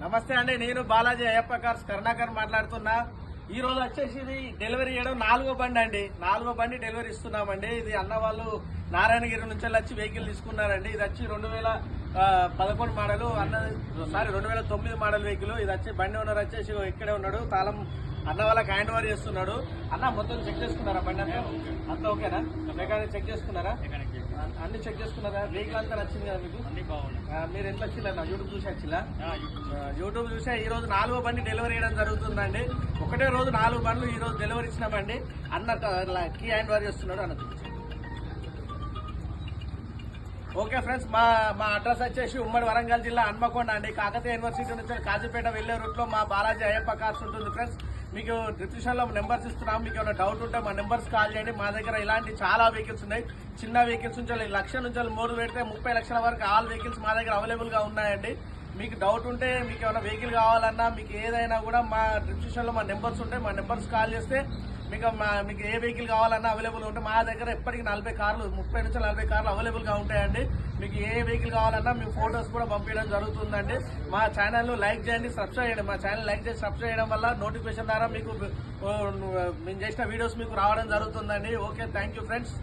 నమస్తే అండి, నేను బాలాజీ అయ్యప్ప కార్స్ కరుణాకర్ మాట్లాడుతున్నా. ఈ రోజు వచ్చేసి ఇది డెలివరీ చేయడం 4వ బండి అండి. 4వ బండి డెలివరీ ఇస్తున్నామండి. ఇది అన్న వాళ్ళు నారాయణగిరి నుంచి వచ్చి వెహికల్ తీసుకున్నారండి. ఇది వచ్చి 2011 మోడల్ 2009 మోడల్ వెహికల్. ఇది వచ్చి బండి ఓనర్ వచ్చేసి ఇక్కడే ఉన్నాడు. తాళం అన్న వాళ్ళకి హ్యాండ్ ఓవర్ చేస్తున్నాడు. అన్న మొత్తం చెక్ చేసుకున్నారా బండి అంతా ఓకేనా? మెకానిక్ చెక్ చేసుకున్నారా? అన్ని చెక్ చేసుకున్నారా? వెహికల్ అంతా నచ్చింది కదా మీకు? మీరు ఎంత వచ్చిందన్న? యూట్యూబ్ చూసి వచ్చిందా? యూట్యూబ్ చూసే ఈ రోజు 4వ బండి డెలివరీ చేయడం జరుగుతుందండి. ఒకటే రోజు 4 బండ్లు ఈ రోజు డెలివరీ ఇచ్చినామండి. అన్న కీ హ్యాండ్ ఓవర్ చేస్తున్నాడు. అన్న ఓకే ఫ్రెండ్స్, మా అడ్రస్ వచ్చేసి ఉమ్మడి వరంగల్ జిల్లా హన్మకొండ అండి. కాకతీయ యూనివర్సిటీ నుంచి కాజీపేట వెళ్లే రూట్ లో మా బాలాజీ అయ్యప్ప కార్స్ ఉంటుంది ఫ్రెండ్స్. మీకు డిస్క్రిప్షన్ లో నెంబర్స్ ఇస్తున్నాం. మీకు ఏమైనా డౌట్ ఉంటే మా నెంబర్స్ కాల్ చేయండి. మా దగ్గర ఇలాంటి చాలా వెహికల్స్ ఉన్నాయి. చిన్న వెహికల్స్ నుంచి 1 లక్ష నుంచి 3 పెడితే 30 లక్షల వరకు ఆల్ వెహికల్స్ మా దగ్గర అవైలబుల్ గా ఉన్నాయండి. మీకు డౌట్ ఉంటే, మీకు ఏమైనా వెహికల్ కావాలన్నా, మీకు ఏదైనా కూడా మా డిస్క్రిప్షన్ లో మా నెంబర్స్ ఉంటాయి. మా నెంబర్స్ కాల్ చేస్తే మీకు ఏ వెహికల్ కావాలన్నా అవైలబుల్ ఉంటాయి. మా దగ్గర ఎప్పటికీ 40 కార్లు 30 నుంచి 40 కార్లు అవైలబుల్ గా ఉంటాయండి. మీకు ఏ వెహికల్ కావాలన్నా మీ ఫోటోస్ కూడా పంపించడం జరుగుతుందండి. మా ఛానల్ లైక్ చేయండి, సబ్స్క్రైబ్ చేయండి. మా ఛానల్ లైక్ చేసి సబ్స్క్రైబ్ చేయడం వల్ల నోటిఫికేషన్ ద్వారా మీకు మేము చేసిన వీడియోస్ మీకు రావడం జరుగుతుందండి. Okay, thank you friends.